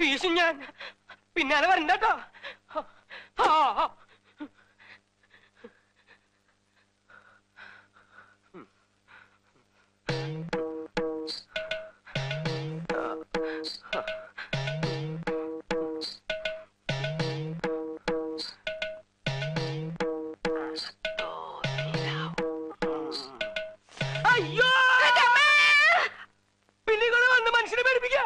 വീശും ഞാൻ. പിന്നാലെ വരണ്ടോ? അയ്യോ, പിന്നെ കൂടെ വന്ന് മനുഷ്യനെ പേടിപ്പിക്ക.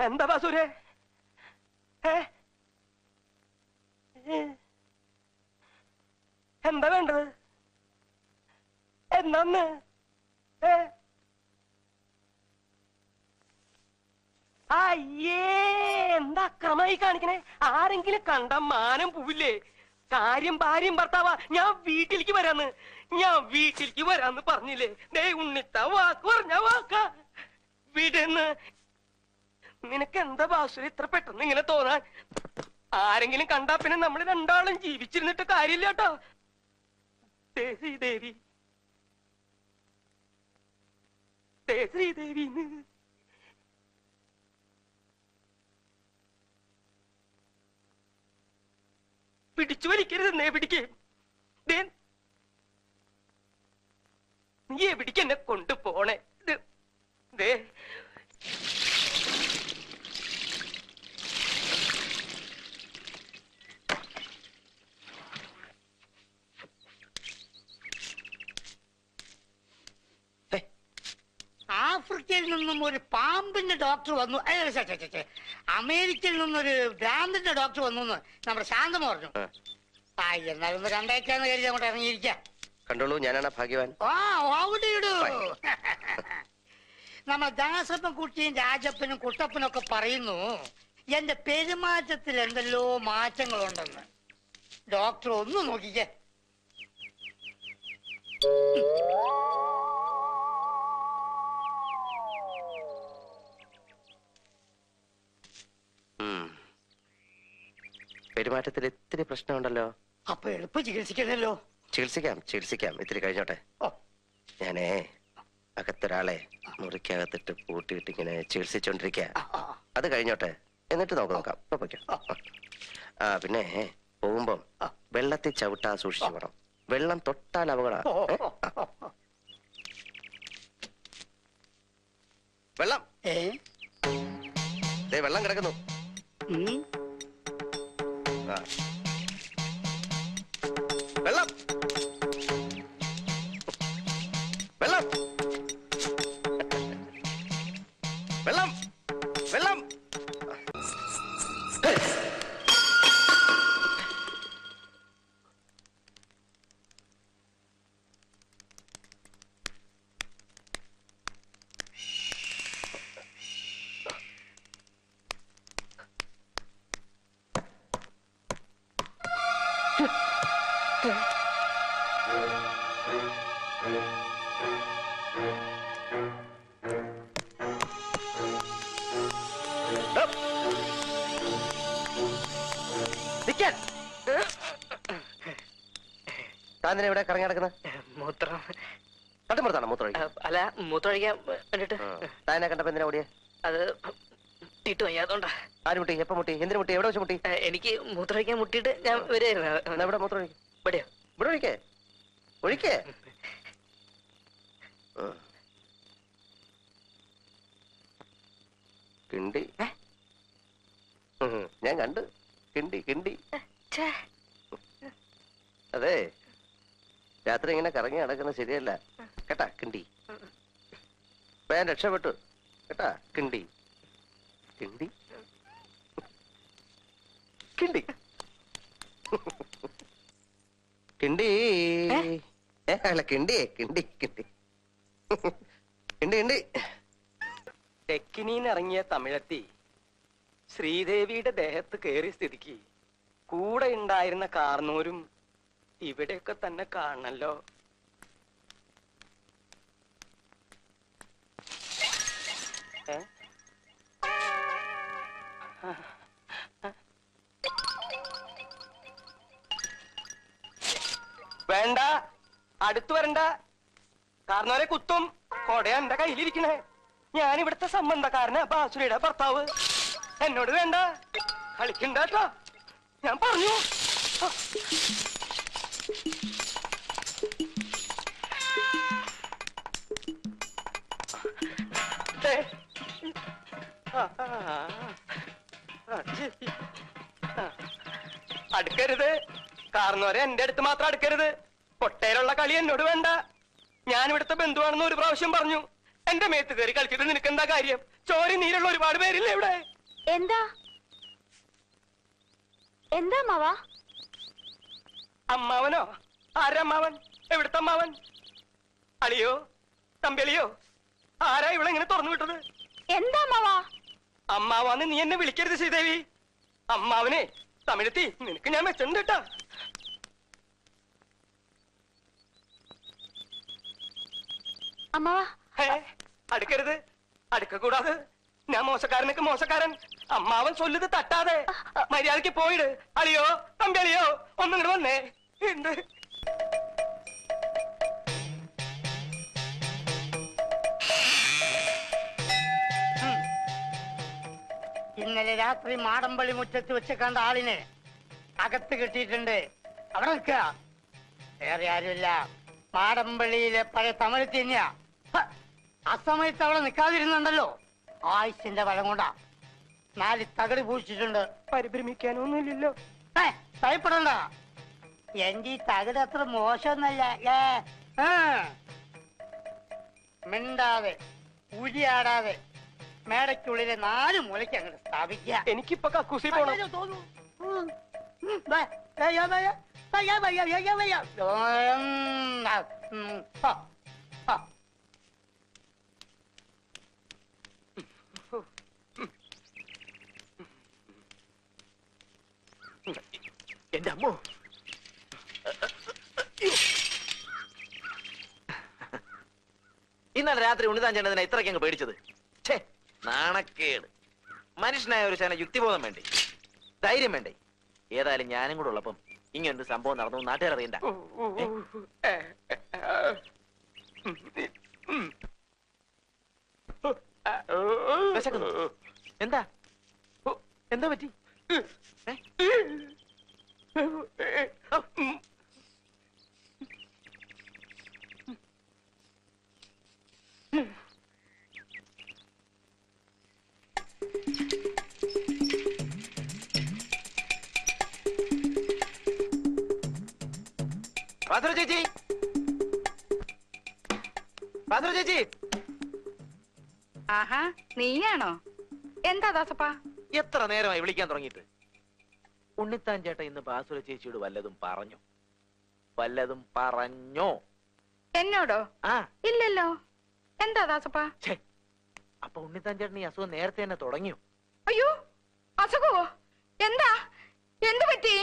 എന്താ ബാസൂരെ? എന്താ വേണ്ടത്? എന്നാന്ന്? അയ്യേ, എന്താ അക്രമായി കാണിക്കണേ? ആരെങ്കിലും കണ്ട മാനം പോവില്ലേ? കാര്യം ഭാര്യയും ഭർത്താവാ. ഞാൻ വീട്ടിലേക്ക് വരാന്ന് പറഞ്ഞില്ലേ? ദേ ഉണ്ണിത്ത വാക്ക് പറഞ്ഞ വാക്ക. വീടെന്ന് നിനക്ക് എന്താ ബാസുര ഇത്ര പെട്ടെന്ന് ഇങ്ങനെ തോന്നാൻ? ആരെങ്കിലും കണ്ടാ പിന്നെ നമ്മൾ രണ്ടാളും ജീവിച്ചിരുന്നിട്ട് കാര്യമില്ല കേട്ടോ. ശ്രീദേവി, ശ്രീദേവിന്ന് പിടിച്ചു വലിക്കരുതെന്നേ. പിടിക്കേ, നീ എവിടേക്ക് എന്നെ കൊണ്ടുപോണേ? ദേ ആഫ്രിക്കയിൽ നിന്നും ഒരു പാമ്പിന്റെ ഡോക്ടർ വന്നു. അമേരിക്കയിൽ നിന്നൊരു ഭ്രാന്തിന്റെ ഡോക്ടർ വന്നു എന്ന് നമ്മുടെ ശാന്തമ പറഞ്ഞു. എന്നാലും ഒന്ന് കണ്ടേക്കാന്ന് കരുതി അങ്ങോട്ട് ഇറങ്ങിയിരിക്കാം. കണ്ടോളൂ, ഞാനാണ് ഭാഗ്യവാൻ. നമ്മൾ ദാസപ്പൻ കുട്ടിയും രാജപ്പനും കുട്ടപ്പനും ഒക്കെ പറയുന്നു എന്റെ പെരുമാറ്റത്തിൽ എന്തെല്ലോ മാറ്റങ്ങളുണ്ടെന്ന്. ഡോക്ടർ ഒന്ന് നോക്കിക്കേ. പെരുമാറ്റത്തിൽ ഇത്തിരി പ്രശ്നമുണ്ടല്ലോ. അപ്പൊ എളുപ്പം ചികിത്സിക്കണല്ലോ. ചികിത്സിക്കാം. ഇത്തിരി കഴിഞ്ഞോട്ടെ. ഞാനേ അകത്തൊരാളെ മുറിക്കകത്തിട്ട് പൂട്ടിയിട്ട് ഇങ്ങനെ ചികിത്സിച്ചോണ്ടിരിക്കുക. അത് കഴിഞ്ഞോട്ടെ, എന്നിട്ട് നോക്കാം. പിന്നെ പോകുമ്പം വെള്ളത്തിൽ ചവിട്ടാ സൂക്ഷിച്ചു പോണം. വെള്ളം തൊട്ടാൽ അപകടം. വെള്ളം വെള്ളം കിടക്കുന്നു. വെള്ളം വെള്ളം വെള്ളം വെള്ളം. താൻ ഇവിടെ കറങ്ങി നടക്കുന്നത്? മൂത്രം. തട്ടിപ്പുറത്താണോ മൂത്രം? അല്ല, മൂത്രം ഒഴിക്കാൻ വേണ്ടിട്ട്. താനെ കണ്ടപ്പോ എന്തിനാ ഓടിയ? അത് മുട്ടിട്ട് വയ്യാത്തോണ്ടാ. ആര് മുട്ടി? എപ്പ മുട്ടി? എന്തിനു മുട്ടി? എവിടെ വെച്ച് മുട്ടി? എനിക്ക് മൂത്രം ഒഴിക്കാൻ മുട്ടിയിട്ട് ഞാൻ വരുമായിരുന്നു. ഇവിടെ മൂത്രം ഒഴിക്കും. ഇവിടെയോ? ഇവിടെ ഒഴിക്കേ. കിണ്ടി ഞാൻ കണ്ട്. കിണ്ടി. അതെ, രാത്രി ഇങ്ങനെ കറങ്ങി നടക്കുന്നത് ശരിയല്ല കേട്ടാ. കിണ്ടി ഞാൻ രക്ഷപ്പെട്ടു കേട്ടാ. കിണ്ടി അല്ല, കിണ്ടി. തെക്കിനീന്നിറങ്ങിയ തമിഴത്തി ശ്രീദേവിയുടെ ദേഹത്ത് കയറിയ സ്ഥിതിക്ക് കൂടെ ഉണ്ടായിരുന്ന കാർന്നൂരും ഇവിടെയൊക്കെ തന്നെ കാണണല്ലോ. വേണ്ട, അടുത്തു വരണ്ട. കാർന്നോരെ കുത്തും. കൊടയാ എന്റെ കയ്യിലിരിക്കണേ. ഞാൻ ഇവിടുത്തെ സംബന്ധക്കാരനാ ബാസുരയുടെ ഭർത്താവ്. എന്നോട് വേണ്ട, കളിക്കണ്ടോ, ഞാൻ പറഞ്ഞു. അടുക്കരുത്, കാരണവരെ എന്റെ അടുത്ത് മാത്രം അടുക്കരുത്. കൊട്ടയിലുള്ള കളി എന്നോട് വേണ്ട. ഞാൻ ഇവിടുത്തെ ബന്ധുവാണെന്ന് ഒരു പ്രാവശ്യം പറഞ്ഞു. എന്റെ മേത്ത് കയറി കളിച്ചിട്ട് നിനക്ക് എന്താ കാര്യം? ചോരി നീരുള്ള ഒരുപാട് പേരില്ലേ ഇവിടെ? എന്താ എന്താ അമ്മാവാ? അമ്മാവനോ? ആരമ്മാവൻ? എവിടുത്തെ അമ്മാവൻ? അളിയോ, തമ്പിളിയോ? ആരാ ഇവിടെ ഇങ്ങനെ തുറന്നു വിട്ടത്? എന്താ അമ്മാവാ? അമ്മാവാന്ന് നീ എന്നെ വിളിക്കരുത് ശ്രീദേവി. അമ്മാവനെ തമിഴത്തി നിനക്ക് ഞാൻ വെച്ചിട്ടുണ്ട് കേട്ടാ. അമ്മാവാ അടുക്കരുത്, അടുക്കൂടാതെ. ഞാൻ മോശക്കാരനൊക്കെ മോശക്കാരൻ. അമ്മാവൻ ചൊല്ലുത് തട്ടാതെ മര്യാദക്ക് പോയിട്. അളിയോ, തമ്പി അളിയോ, ഒന്നും ഇങ്ങോട്ട് വന്നേ. എന്ത് ഇന്നലെ രാത്രി മാടമ്പള്ളി മുറ്റത്ത് വെച്ച് കണ്ട ആളിനെ അകത്ത് കിട്ടിയിട്ടുണ്ട്. അവിടെ നിൽക്കുക, വേറെ ആരുമില്ല, മാടമ്പള്ളിയിലെ പഴയ തമിഴ് തന്നെയാ. ആ സമയത്ത് അവിടെ നിൽക്കാതിരുന്നുണ്ടല്ലോ, ആയുസിന്റെ ബലം കൊണ്ടാ. 4 തകടി പൂച്ചിട്ടുണ്ട്. പരിഭ്രമിക്കാനൊന്നുമില്ലല്ലോ. ഭയപ്പെടണ്ട, എന്റെ ഈ തകട് അത്ര മോശമൊന്നല്ല. മിണ്ടാതെ ഉരിയാടാതെ മേടയ്ക്കുള്ളിലെ 4 മൂലയ്ക്ക് അങ്ങോട്ട് സ്ഥാപിക്കുക. എനിക്കിപ്പൊ കക്കൂസി പോണം. എന്റെ അമ്മോ, ഇന്നലെ രാത്രി ഉണ്ണിതാൻ ചേട്ടനെ ഇത്രയ്ക്ക് അങ്ങ് പേടിച്ചത്. ഛേ, നാണക്കേട്. മനുഷ്യനായ ഒരു ശന യുക്തിബോധം വേണ്ടേ, ധൈര്യം വേണ്ടേ? ഏതായാലും ഞാനും കൂടെ ഉള്ളപ്പം ഇങ്ങനൊരു സംഭവം നടന്നു നാട്ടുകാർ അറിയണ്ട. എന്താ എന്താ പറ്റി? ചേച്ചി, ചേച്ചി. ആഹാ, നീയാണോ? എന്താ ദാസപ്പാ? എത്ര നേരമായി വിളിക്കാൻ തുടങ്ങിയിട്ട്? ഉണ്ണിത്താൻ ചേട്ട ഇന്ന് ബാസുര ചേച്ചിയോട് വല്ലതും പറഞ്ഞോ? വല്ലതും പറഞ്ഞോ? എന്നോടോ? ആ, ഇല്ലല്ലോ. എന്താ ദാസപ്പാ? അപ്പൊ ഉണ്ണിത്താൻ ചേട്ടൻ ഈ അസുഖം നേരത്തെ തന്നെ തുടങ്ങിയോ? അയ്യോ, അസുഖവോ? എന്താ, എന്ത് പറ്റി?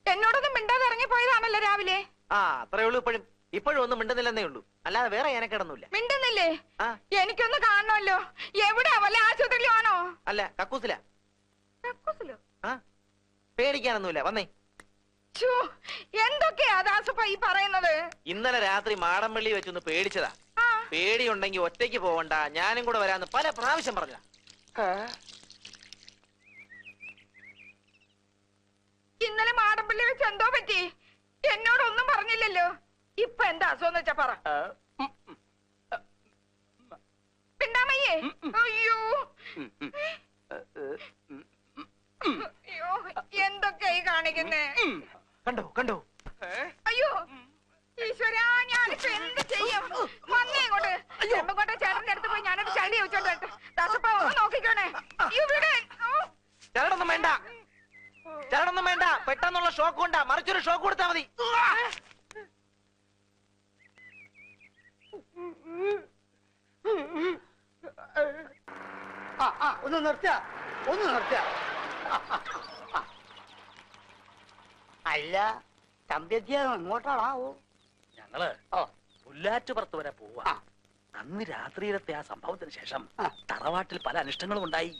എന്നോടൊന്നും മിണ്ടാതെ ഇറങ്ങിപ്പോയതാണല്ലോ രാവിലെ. ആ, അത്രേ ഉള്ളൂ. ഇപ്പോഴും ഒന്നും മിണ്ടുന്നില്ലെന്നേ ഉള്ളൂ, അല്ലാതെ വേറെ ഞാനക്കിടന്നില്ല. മിണ്ടുന്നില്ലേ? എനിക്കൊന്ന് കാണണമല്ലോ. എവിടാ, വല്ല ആശുപത്രിയിലും ആണോ? അല്ല, കക്കൂസില. കക്കൂസിലോ? ആ, പേടിക്കാനൊന്നുമില്ല, വന്നേ. എന്തൊക്കെയാ ദാസപ്പ ഈ പറയുന്നത്? ഇന്നലെ രാത്രി മാടമ്പള്ളി വെച്ചൊന്ന് പേടിച്ചതാ. പേടിയുണ്ടെങ്കി ഒറ്റയ്ക്ക് പോവണ്ട, ഞാനും കൂടെ വരാന്ന് പല പ്രാവശ്യം പറഞ്ഞതാ. ഇന്നലെ മാടമ്പള്ളി വെച്ച് എന്തോ പറ്റി? എന്നോടൊന്നും പറഞ്ഞില്ലല്ലോ. ഇപ്പൊ എന്താ അസുഖം വെച്ചാ പറ. പിണ്ടാമയ്യേ, അയ്യോ അയ്യോ, എന്തൊക്കെ ഈ കാണിക്കുന്നേ? കണ്ടോ കണ്ടോ? അയ്യോ ഈശ്വരാ, ഞാനിപ്പോ എന്ത് ചെയ്യും? വന്നേ ഇങ്ങോട്ട്. ചെമ്പങ്കോട്ടെ ചേട്ടന്റെ അടുത്ത് പോയി ഞാനൊരു ചളി വെച്ചോണ്ട് ദാസപ്പ ഒന്ന് നോക്കിക്കോണേ. ഇവിടെ ചരടൊന്നും വേണ്ട, ചരടൊന്നും വേണ്ട. പെട്ടെന്നുള്ള ഷോക്ക് കൊണ്ടാ, മറിച്ചൊരു ഷോക്ക് കൊടുത്താ മതി. ഒന്ന് നിർത്തുക, ഒന്ന് നിർത്തുക. അല്ല, തമ്പ്യത്തിയ എങ്ങോട്ടാണാവോ? ഞങ്ങള് പുല്ലാറ്റുപുറത്ത് വരെ പോവാ. അന്ന് രാത്രിയിലത്തെ ആ സംഭവത്തിന് ശേഷം തറവാട്ടിൽ പല അനിഷ്ടങ്ങളും ഉണ്ടായി.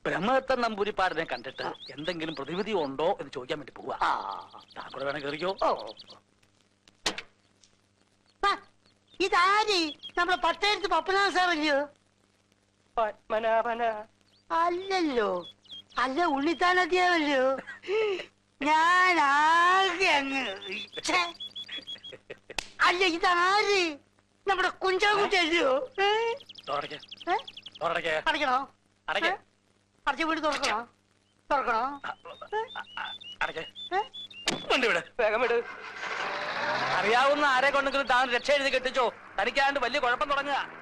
ബ്രഹ്മദത്തൻ നമ്പൂരിപ്പാടിനെ കണ്ടിട്ട് എന്തെങ്കിലും പ്രതിവിധി ഉണ്ടോ എന്ന് ചോദിക്കാൻ വേണ്ടി പോവാ. താങ്കൂടെ വേണം കയറിക്കോ. ഇതാരി നമ്മുടെ പട്ടയത്ത് പപ്പനാഥ സാറല്ലയോ? പത്മനാഭന. അല്ലല്ലോ, അല്ല ഉണ്ണിത്താനത്തിയാവല്ലോ. ഞാൻ ആകെ അങ്ങ് ഛെ. അല്ല ഇതാര്? നമ്മുടെ കുഞ്ചാകുട്ടിയല്ലോ. തുറക്ക്, ഏ? തുറക്ക്, അടയ്ക്കണോ? അടയ്ക്ക്, അടച്ച വീട് തുറക്കണോ? തുറക്കണോ? അടയ്ക്ക്. ഏ? വണ്ടി വിട്. വേഗം വിട്. അറിയാവുന്ന ആരെ കൊണ്ടെങ്കിലും താൻ രക്ഷ എഴുതി കെട്ടിച്ചോ. തനിക്കാണ്ട് വലിയ കുഴപ്പം തുടങ്ങുക.